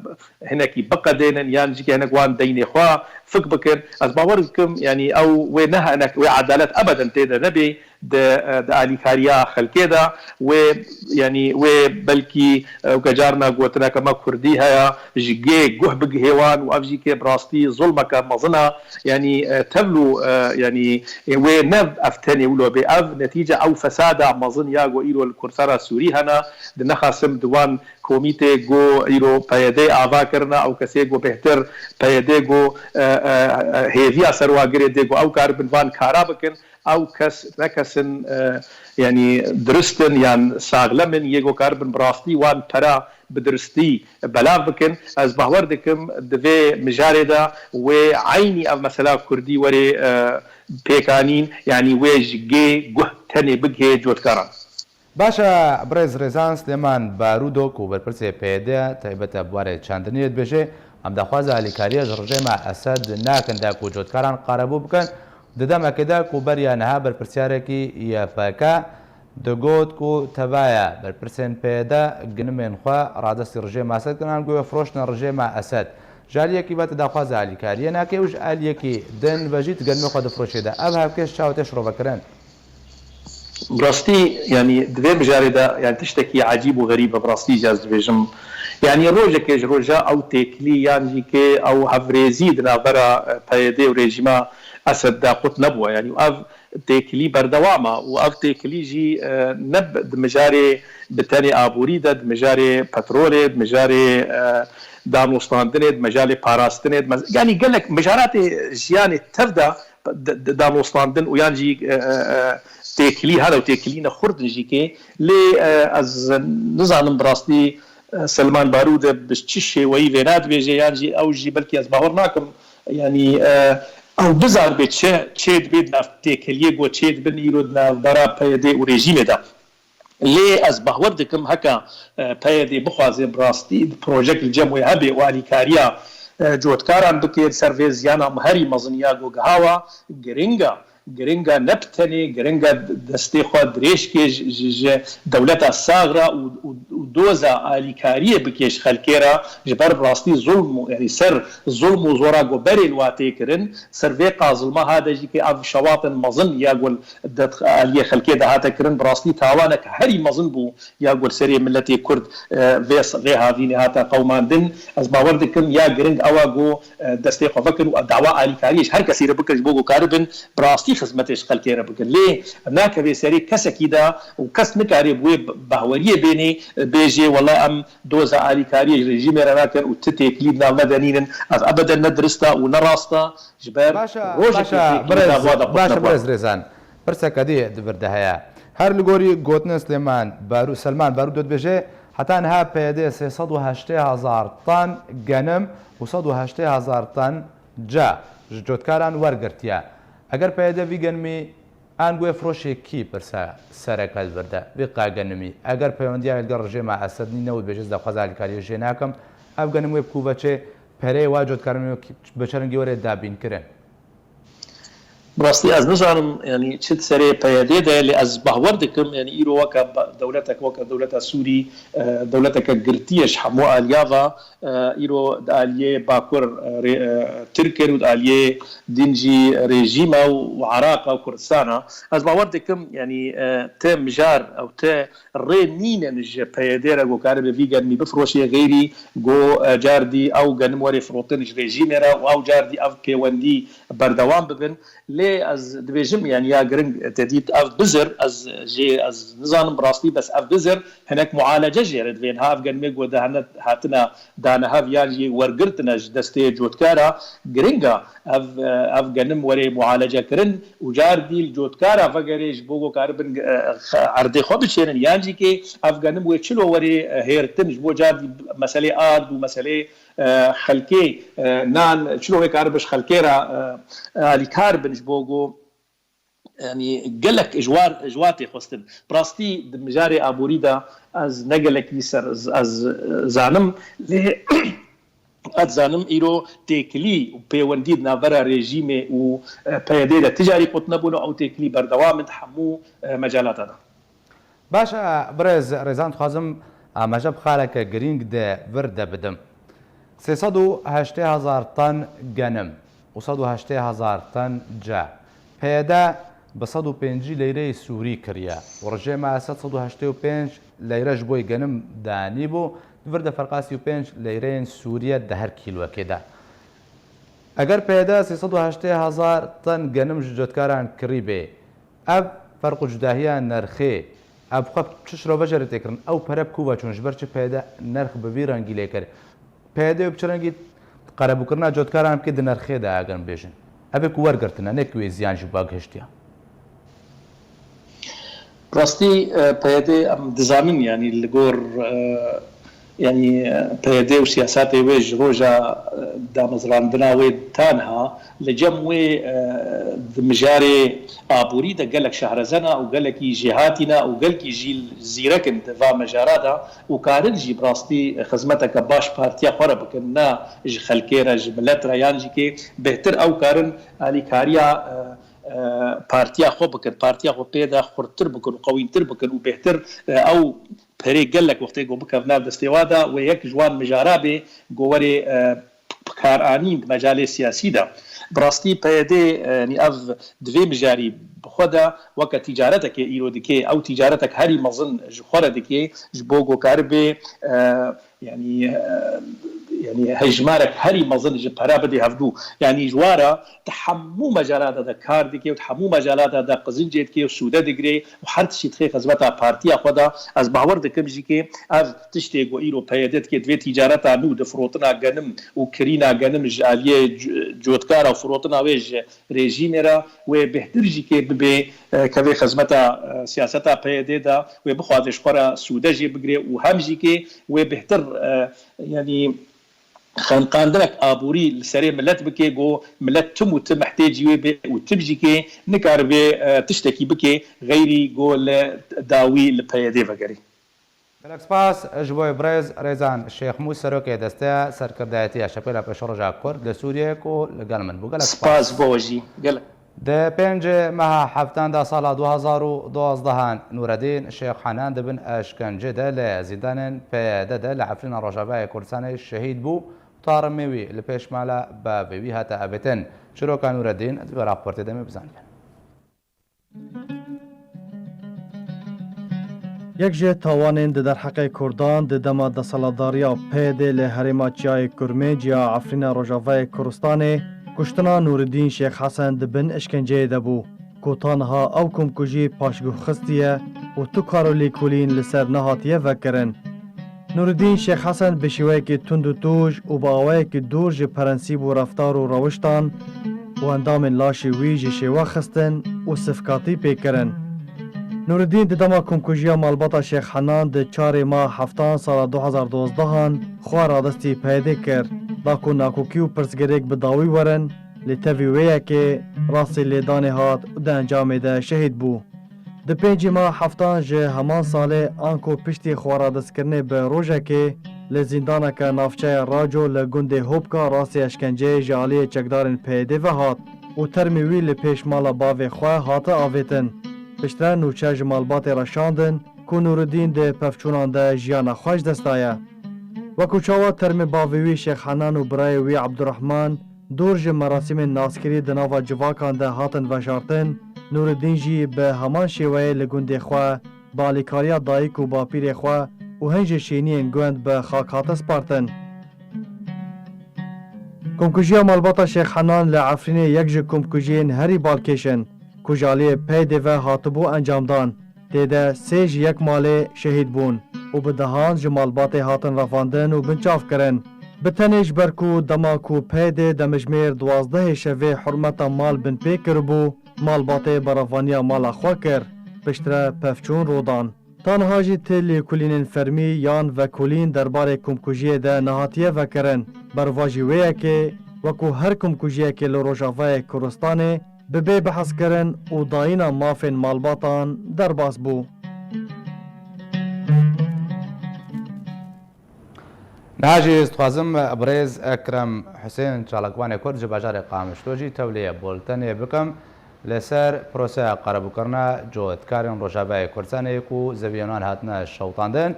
هناك بقى دينا يعني جي هناك وان ديني خوا فك بكر از باوركم يعني او وينها انك وعدالات ابدا تيدا نبي دا اليكاريا خلكيدا ويعني وبلكي وكجارنا قوتنا كما كردي هيا جي جه بهيوان وافجي كي براستي ظلمك مظنها يعني تبلو يعني ونف افتني ولو باف نتيجه او فساد مظن يا ايرو الكورسارا سوري هنا دنخاسم دوان كوميتي جو ايرو بايدي اوا کرنا او کسي جو بهتر بايدي جو هيفيا سروا گري جو او كاربن فان كارا بكن او كس نكسن يعني درستن يعني ساغلمن يجو كاربن براستي وان ترى بدرستي بلاغ بكن از باور دكم دفي مجارده وعيني او مثلا كردي وري بيكانين يعني ويج جي جه تاني بگه جوتكاران باشا برز رزانس لمان بارودوك و برپرسي پیدا تایبتا بواره چاندنیت بشه هم دخواز اليكاريا جرجه مع اسد ناكن داكو جوتكاران قاربو بكن ددم اكدا کو بریا نه برپرسیاره کی یا پاکا دگوت کو تبایا برپرسن پیدا گنمن خوا رادس رجه مع اسد کنان گو فروشن رجه مع اسد جاليه کی بات دخواز اليكاريا ناكي وش اليه کی دن وجيت گنم خود فروشه ده ابها كيش شاو تشرب بكرن براستي يعني دبي مجارده يعني تشتكي عجيب وغريب براستي جاز بيجم يعني روجك روجا او تكلي يعني كي او هفريزي دنا برا بايدي وريجيما اسد دا قط نبوه يعني واف تكلي بردوامه واف تكلي جي نب دمجاري بتاني ابوريده دمجاري بترولي دمجاري دانوستاندنه دمجاري باراستنه يعني قال لك مجارات جياني تفدا دانوستاندن ويانجي تكلي هذا وتكلينا خرد نجيكي لي از نظام براستي سلمان بارودة بشتشي ويفينات بيجي يانجي او جي بلكي از باورناكم يعني او بزار بيت تشيد بيدنا تكليه و تشيد بن يرودنا برا بايدي وريجيم دا لي از باوردكم هكا بايدي بخوازي براستي بروجيكت الجموي هبي واليكاريا جوتكاران بكير سيرفيزيانا مهري مزنيا جو قهاوا گرنگا نبتني گرنگا دستي خو دريش كي دولتها الصاغره دۆزە ئالیکاریە بکێش خەلکێرە ji ber rastî zulm yani ser zulm û zora goberên wa têkirin ser vê qazilma hade jî kê ev şewatin mezin ya gul aliyê xelkê de hate kirin bi rastî tawanek herî mezin bû ya gul serê milletê Kurd vê havînê hate qewmandin ez bawer dikim ya giring ewa got destê xwe vekin û dawa alîkariyê her kesî re bikin ji bo gukaribin bi rastî xizmetê ji xelkê re bikin lê nakeve serê kesekî de û kes nikarê bi wê behweriyê bênê bêjê wela em doza alîkariyê ji rejîmê re nakin û ti têkilî nav nedenînin ez ebeden ne dirist e û ne rast e ji ber باشە برێز رێزان پرسەکە دێ دبردە هەیە هەر لە گۆری گوتنە سلێمان سلمان بارود دەبێژێ هەتان ها پێدێ 380,000 تان گەنم و 180,000 تان جا ji جۆتکاران وەرگرتیە ئەگەر پێدە وی گەنمی ئان گوێ فرۆشێکی پرسە سەرەکەت بردە وی قاگەنمی ئەگەر پەیوەندیان لەگەڵ ڕژێمە ئەسەدنینەوە بێژێز دە خەزالیکاری ژێ ناکەم ئەو گەنم وێ بکوو بەچێ پەرەی وا جۆتکارمی بە چەرەنگی وەرێ دابینکردن براستی ez nizanim yani çi serê peyedê de lê ez bahwer dikim yani îro weka dewletek weka dewleta Sûrî dewleteke girtiye ji hemû aliyava îro di aliyê Bakur Tirkiye û di aliyê din jî rejîma û Iraq û Kurdistana ez bawer dikim yani te mijar ew te rê nînin ji peyedê re gokarî bi vî genimî bifroşiye gêrî go cardî ew genim werê firotin ji rejîmê re û ew cardî ev pêwendî berdewam bibin lê ez dibêjim yani ya giring tedît ev bizir ez nizanim rastî bes ev bizir hinek mualece jê re divên ha ev genimê got hatine danehev yan jî wergirtine ji destê cotkara giringa ev genim werê mualece kirin û cardî cotkara vegerê ji bo gokaribin erdê xwe biçêrin yan jî kê ev genim wê çilo werê hêrtin ji bo cardî meselê ard û meselê xelkê nan çilo wê karibin ji xelkê re alîkar bin ji bo got yani gelek ejwatê xwestin rastî di mijarê aborî de ez ne gelekî ser ez zanim lê ez zanim îro têkilî û pêwendî di navbera rejîmê û peyedê de ticarî qut nebûne ew têkilî berdewam in hemû mecalata de باشە برێز ڕێزان دixwazim ئاماژە بخارێکە گرنگ دێ ور دەبدم 380,000 تان گەنم و 180,000 تان جا پێدا بە 105 لەیرەی سووری کردە و ڕژێمە 185 لەیرەش بۆی گەنم دانی بوو وردە فەرقا 35 لەیرەیەن سووریە دە هەر کیلوەکێدا ئەگەر پێدا 380,000 تان گەنم ji جۆتکاران کڕی بێ ئەv فەرق و جوداهیان نرخێ ئەv بخە چ شرۆڤەژێرە تێکردن ئەو پەرە بکوو بە چۆن ji ber çi پێدا نرخ بڤî rengî lê kir پێدە و بچرەنگی قەرەبووکردنا جۆتکاران بکە di نرخێدا ئەگەن بێژن ئەبێ ku وەرگرتنە نێک wê ziyan ji ba gihiştiya rastî peyedê em dizanin yanî li gor yani peyedê û siyasatê wê ji roja damezrandina wê tanha li cem wê di mijarê aborî de gelek şehrezena û gelekî jêhatîna û gelekî jî zîrekin di va mijara de û karin jî bi rastî xizmeteke baş partiya xwe re bikin na ji xelkê re ji millet re yan jî kê bêhtir ew karin alîkariya partiya xwe bikin partiya xwe pê de xurttir bikin û qewîntir bikin û bêhtir ew perê gelek wextê got bikev nav destêwa de wê yek ji wan mijara bê got werê karanîn di mecalê siyasî de bi rastî peyedê yani ev divê mijarî bi xwe de weke tîcaretekê îro dike ew tîcaretek herî mezin ji xwe re dike ji bo gokaribê yani hejmarek herî mezin ji pera bidê hevdû yani ji wara di hemû mecelata de kar dike û di hemû mecelata de qizincê dike û sûde digire û her tiştî dixê xizmeta partiya xwe de ez bawer dikim jî kê ev tiştê got îro peyedê dike divê tîcareta nû di firotina genim û kirîna genim ji aliyê cotkara û firotina wê ji rejîmê re wê bêhtir jî kê bibe kevê xizmeta siyaseta peyedê de wê bixwaze ji xwe re sûde jê bigire û hem jî kê wê bêhtir yani خانقاندنك آبوري لسري ملت بكي جو ملت تم وتم محتاج يبي وتبجي كي نكار بي تشتكي بكي غيري جو داوي لبيدي فقري. گەلەک سپاس ji bo برێز ڕێزان شێخ مووس سەرۆکێ دەستەیە سەرکردایەتیە شەپێلە پێشڕۆژا کورد لە سووریەک و لەگەڵ من بوو گەلەک سپاس بۆ وەژی گەلک د پێنج مەها هەفتاندا ساڵا 2012 نورەدین شێخ حەنان دەبن ئەشکەنجێدە لە زیندانên پێدەدە لە عەفرینە ڕۆژاوای کوردستانی شەهید بوو تاڕمێوی لە پێشمالە بە بێوی هاتە ئەبێتن چیرۆکە نورەدین بە راپۆرتێ دەمێ بزانێن. یەک ژێ تاوانên di derheqê Kurdan di dema desaladariya pêdê lê herêma Çiyayê Kurmêc ya Efrîna Rojavayê Kurdistanê kuştina Nûreddîn Şêx Hesen dibin işkenceyê de bû. Ku tanha ew komkujî paşguhxistiye û tu karolîkulîn li ser nehatiye vekirin. Nûreddîn Şêx Hesen bi şêweyekî tund û tûj û bi awayekî dûr ji perensîb û reftar û rewiştan û endamên laşê wî ji şêwe xistin û sifkatî pêkirin. Nûreddîn di dema komkujiya malbata Şêx Henan di çarê ma heftan sala 2012 xwe radestî pêdê kir da ku nakokî û pirsgirêk bi dawî werin lê tevî wê yekê rastî lêdanê hat û di encamê de şehîd bû. Di pêncî ma heftan ji heman salê an ku piştî xweradestkirinê bi rojekê li zîndaneke navçeya Raco li gundê Hopka rastî eşkenceyê ji aliyê çekdarên pêdê ve hat û termê wî li pêş mala bavê xwe hate avêtin. Piştre nûçe ji malbatê re şandin ku Nûreddîn di pevçûnan de jiyana xwe ji dest daye. Wekû çawa termê bavê wî Şêx Henan û birayê wî Abdurrehman dûr ji merasîmên naskirî di nava civakan de hatin veşartin, Nûreddîn jî bi heman şêweyê li gundê xwe bi alîkariya dayîk û bapîrê xwe û hin ji şîniyên gund bi xak hate spartin. Komkujiya malbata Şêx Henan li Efrînê yek ji komkujiyên herî balkêşin ku ji aliyê pêdê ve hatibû encamdan. Têde sê ji yek malê şehîd bûn û bi dehan ji malbatê hatin rafandin û binçav kirin. Bi tenê ji ber ku dema ku pêdê demijmêr 12 şevê hurmeta mal bin pê kiribû, malbatê berevaniya mala xwe kir, piştre pevçûn rodan. Tanha jî tê lêkulînên fermî yan vekulîn derbarê komkujiyê de nehatiye vekirin. Berva jî wê yekê wekû her komkujiyekê li Rojavayê Kurdistanê bi bê behezkirin û dayîna mafên malbatan derbas bû. ناجی دخوازم برێز ئەکرەم حوسێن چاڵکوانێ کورد ji bajarê Qamişlojî tevliyê boltenê bikim لەسەر پرۆسەیە قەرەبووکردنا جۆتکارên Rojavayê Kurdistanê ku zeviyênan hatine şewtandin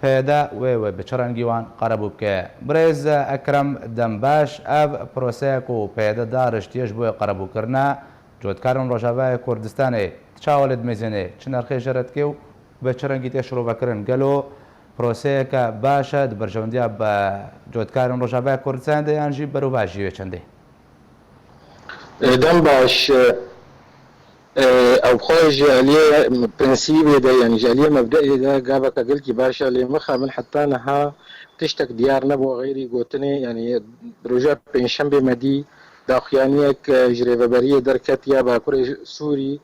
pêde wê bi çi rengî wan qerebû bike. Birêz Ekrem Dembaş ev proseyek û pêde da riştiye ji bo qerebûkirina cotkarên Rojavayê Kurdistanê çawa lê dimêzînê çi nerxê jeret dike û bi çi rengî tê şirovekirin gelo proseyeke baş e di berjewendiya bi cotkarên Rojavayê Kurdistanê de yan jî berûva jî wê çendê. Dembaş او خارج عليه برنسيبي ده يعني جاليه مبدئي ده جابك قلكي باشا اللي مخا من حتى انها تشتك ديار نبو غيري قوتني يعني رجاء بين شنبه مدي داخيانيك جريفه بريه دركتيا باكوري سوري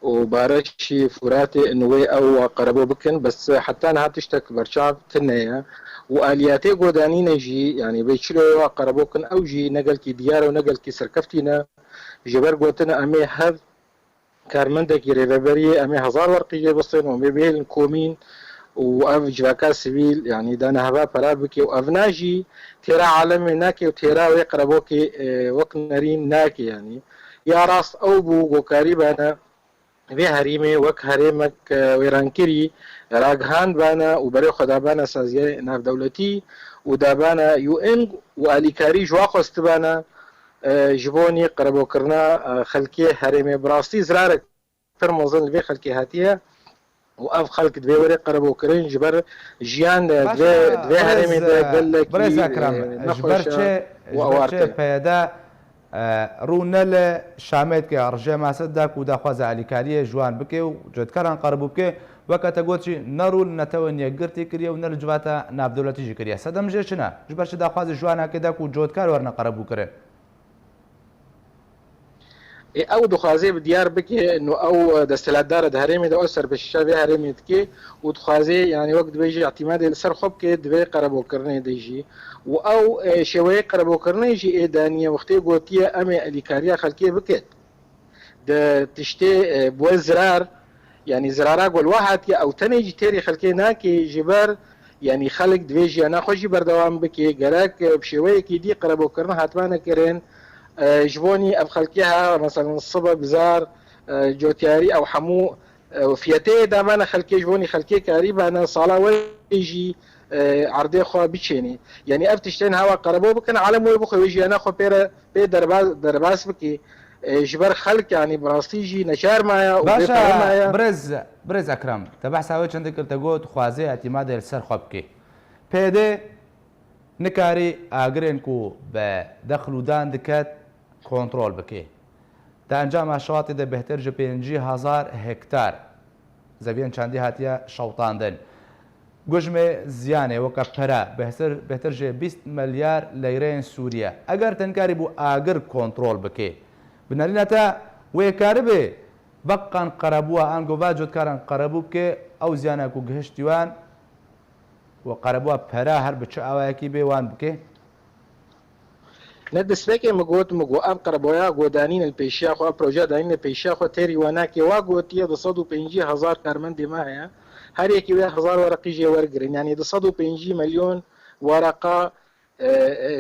وبارشي فراتي انوي او قربو بكن بس حتى انها تشتك برشاب تنيا والياتي قوداني نجي يعني بيشلو قربوكن او جي نقلكي ديار ونقلكي سركفتينا جبر قوتنا امي هذ کارمەندێکی ڕێڤەبەریە ئەمێ 1000 وەرقیە بستێن و مێ بێن کۆمین و ئەو جواکە سیویل یعنی دانە هەوا پەرار بکێ و ئەڤناژی تێرا عالەمێ ناکێ و تێراوێ قەرەبۆکێ وەک نەرین ناکێ ینی یا ڕاست ئەو بوو گۆکاری بانە وێ هەریمێ وەک هەرێمەک وێرانکری ڕاگهاند بانە و بەرێ خۆدابانە سازیای ناودەوڵەتی و دابانە UN و ئالیکاری ژوا خۆستبانە جبوني قربو كرنا خلكي هرمي براستي زرارك فرموزن البي خلكي هاتيه واف خلك دوي وري قربو كرين جبر جيان دوي هرمي دلك بريز اكرم جبرچه پیدا رونل شامت که ارجه ماسدك ودا خواز علیکاری جوان بکه و جدکاران قربو بکه وقت گوچی نرول نتوانی گرتی کریه و نر جواتا نابدولتی جی کریه صدم جه چنه جبرچه دا خواز جوان هکده کو جدکار ورنه قربو کره او دخوازی بدیار بکی انه او دستلاتدار ده هرمی ده اثر بشیشه به هرمی دکی و دخوازی یعنی وقت بیجی اعتماد سر خوب که دوی قربو کرنه دیجی و او شوی قربو کرنه جی ایدانیه وقتی گوتیه امی الیکاریا خلکی بکت ده تشتی بو زرار يعني زرارا قول واحد او تنجي تيري خلكي ناكي جبر يعني خلق دوي جي انا خوشي بردوام بكي قالك بشوي كي دي قربو كرنا هاتوانا كرين جبوني اب خلقيها مثلا الصبا بزار جوتياري او حمو فيتي دامانا خلقي جبوني خلقي قريبه انا صاله ويجي عرضي خو بيشيني يعني افتشتين هوا قربو بكن عالم ويبخ ويجي انا خو بي درباس بكي جبر خلق يعني براستيجي نشار معايا باشا برز اكرم تبع ساوي چندك تقول خوازي اعتماد السر خبكي بيدي نكاري اگرينكو بدخلو دان دكات كنترول بكي دا انجام الشواطئ ده بهتر جو 5000 هكتار زبين چاندي هاتيا شوطاندن گوژمێ زیانێ وەکە پەرە بهتر ژێ 20 ملیار لەیرەیەن سووریا ئەگەر تەنکاری بوو ئاگر کۆنتڕۆل بکێ بنەرینەتە وێکارە بێ بەقان قەرەبووە ئەنگۆڤا جۆتکاران قەرەبوو بکێ ئەو زیانە و گەهشتیوان و قەرەبووە پەرە هەر بچ ئاوایەکی بێ وان بکێ ندسبێکێ مگۆ ئەم قەرەبۆیە گۆدانین الپێشیا خۆ پرۆژە دانینە پێشیا خۆ تێری واناکێ وا گوتیە 250,000 کارمەندی مایە هەر یەکی وێ 1000 وەرەقیژێ وەرگرن یعنی 250 ملیۆن وەرەقا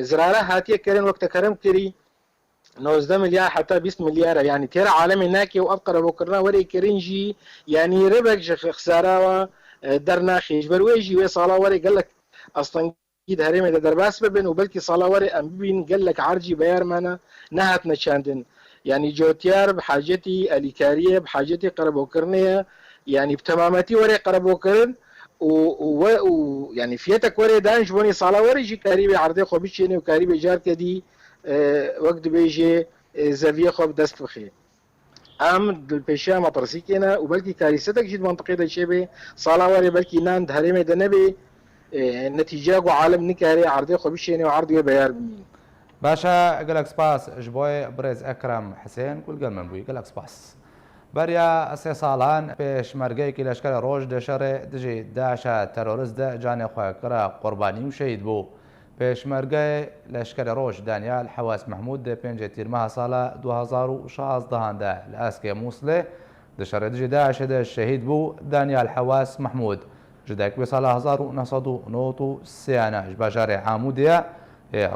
زرارە هاتیە کردن وەکتەکەرم کردی 19 ملیار حتى 20 مليار يعني ترى عالمي ناكي وابقر بكرنا وري كرنجي يعني ربك خساره درنا خيج برويجي وي صالا وري قال لك اصلا اكيد هريمه درباس ببن وبلكي صالا وري ام بين قال لك عرجي بيار مانا نهت نشاندن يعني جوتيار بحاجتي اليكاريه بحاجتي قربوكرنيه يعني بتمامتي وري قربوكرن و يعني فيتك وري دانش بوني صالا وري جي كاريبي عرضي خو بيشيني وكاريبي جار كدي وقت بيجي زاوية خوب دست بخير ام البيشا مطرسيكينا وبلكي كارثتك جد منطقية دا شبه صلاواري بلكي نان دهريمي دا نبي نتيجة عالم نكاري عرضي خوب بيشيني وعرضي بيار بمين باشا قالك سباس جبوي برز اكرم حسين كل قال من بوي قالك سباس بريا سي سالان بيش مرقيكي لشكال روج دشاري دجي داعشا تروريست دا جاني خواه كرا قرباني وشهيد بو پێشمەرگای لەشکرە ڕۆژ دانیال حەواس محمود دە 5 تیرمەها ساڵە 2016دا لە ئاسکێ مووسڵێ دەشەڕێ دژی داعشەدا شەهید بوو دانیال حەواس محمود ژدایک بێ ساڵە 1993 باژارێ عامودەیە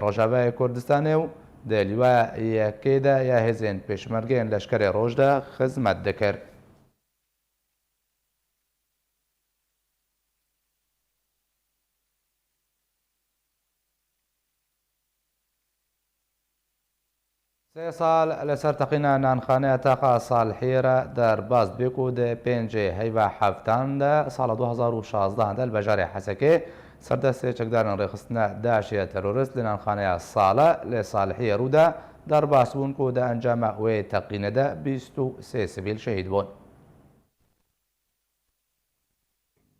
ڕۆژاوای کوردستانێ و دەلیوە یەکێدا یا هێزێن پێشمەرگەیان لەشکرە ڕۆژدا خزمەت دەکرد. سێ ساڵ لەسەر تەقینە نانخانەیە تاقا ساڵحێرە دەرباز بێک و دە 5 هەیڤە هەفتاندا ساڵە 2016دا لە بەژارێ حەسەکێ سەردەستێ چەکدارن ڕێخستنە داعشە تەرۆریست لە نانخانەیە ساڵە لە ساڵحی ڕوودا دەرباز بوون و دە ئەنجامە وێ تەقینەدا 23 سڤیل شەهید بوون.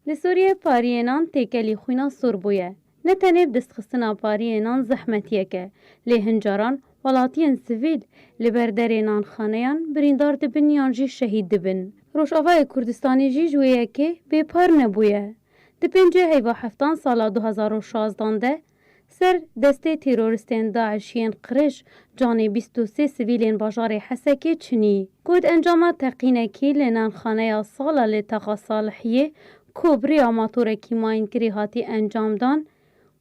Li Sûriye pariyênan têkelî xwîna sor bûye. Ne tenê bi destxistina pariyênan zehmetiyek e, lê hincaran welatiyên sivîl li ber derê nanxaneyan birîndar dibin yan jî şehîd dibin. Rojavayê Kurdistanê jî ji wê yekê bêpar nebûye. Di 5 heyva heftan sala 2016 de ser destê teroristên Daişiyên qirêj canê 23 sivîlên bajarê Hesekê çinî. Got encama teqînekî li nanxaneya sala lê Taxa Salihiyê kobriya matorekî mayînkirî hatî encamdan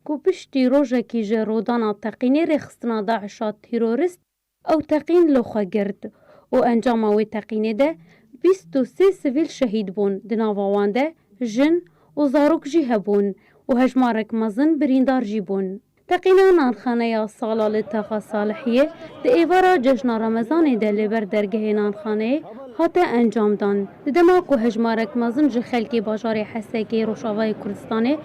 ku piştî rojekî ji rodana teqînê rêxistina Daişa terorist ew teqîn li xwe girt û encama wê teqînê de 23 sivîl şehîd bûn. Di nava wan de jin û zarok jî hebûn û hejmarek mezin birîndar jî bûn. Teqîna nanxaneya sala li Taxa Salihiyê di êvara cejna Remezanê de li ber dergehê nanxaneyê hate encamdan. Di dema ku hejmarek mezin ji xelkê bajarê Hesekê Rojavayê Kurdistanê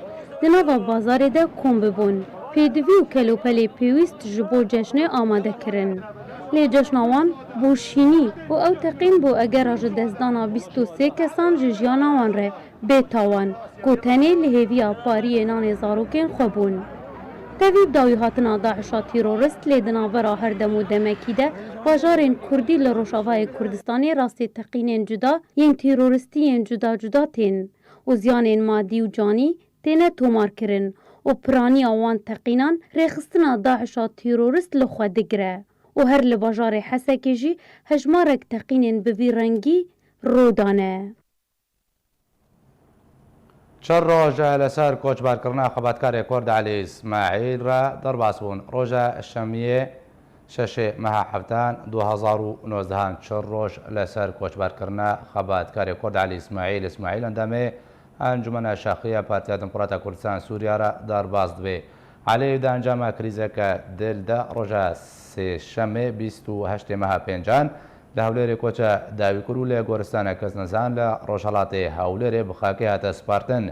di nava bazarê de kom bibûn. Pêdivî û kelopelê pêwîst ji bo ceşnê amadekirin. Lê ceşna wan boşînî û ew teqîn bû egera ji dezdana 23 kesan ji jiyana wan re bêtawan ku tenê li hêviya pariyê nanê zarokên xwe bûn. Tevî dawî hatina Daişa terorist lê di navbera her dem û demekî de bajarên Kurdî li Rojavayê Kurdistanê rastî teqînên cuda yên teroristiyên cuda cuda tên û ziyanên madî û canî têne tomarkirin û piraniya wan teqînan rêxistina Daişa terorist li xwe digire û her li bajarê Hesekê jî hejmarek teqînên bi vî rengî rodane. چەند ڕۆژە لەسەر کۆچبارکردنا خەباتکارێک کورد عەلی ئیسماعیل را دەرباس بوون. ڕۆژە شەمیێ شەشێ مەها حەفتان 2019 چڕ ڕۆژ لەسەر کۆچبارکردنە خەباتکاری کورد علی ئیسماعیل ئەندامێ ئەنجومەنە شاخیە پارتیا دموکراتە کوردستان سووریارە دەرباز دەبێ عەلەیە ئەنجامە کریزەکە دلدا ڕۆژە سێشەمێ 28 مەها پێنجان لە هەولێرێ کۆچە داویکر و لێ گۆرستانە کەس نەزان لە ڕۆژهەڵاتی هەولێرێ بخاکەی هاتە سپارتن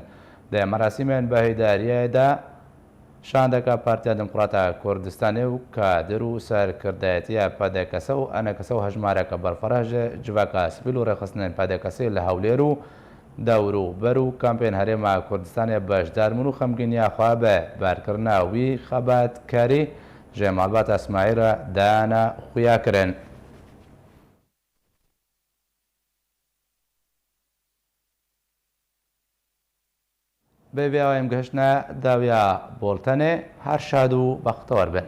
لە مەراسیمێن بە هەیداریەدا شاندەکە پارتیا دموکراتە کوردستانی و کادر و سەرکردایەتیە پەدەکەسە و ئەنەکەسە و هەژمارەکە بەرفەرەژە جوواکە سپیل و ڕێخستنێن پەدەکەسی لە هەولێر و دەور و بەر و کامپێن هەرێمە کوردستانی بەشدارمون و خەمگینیاخوا بە بارکردناوی خەباتکاری ژێماڵبات ئەسماعیلە دایانە خویاکردن. بێ ئەوەیم گەشتە داویا بۆڵتەنێ هەر شاد و بەختەوەر بن.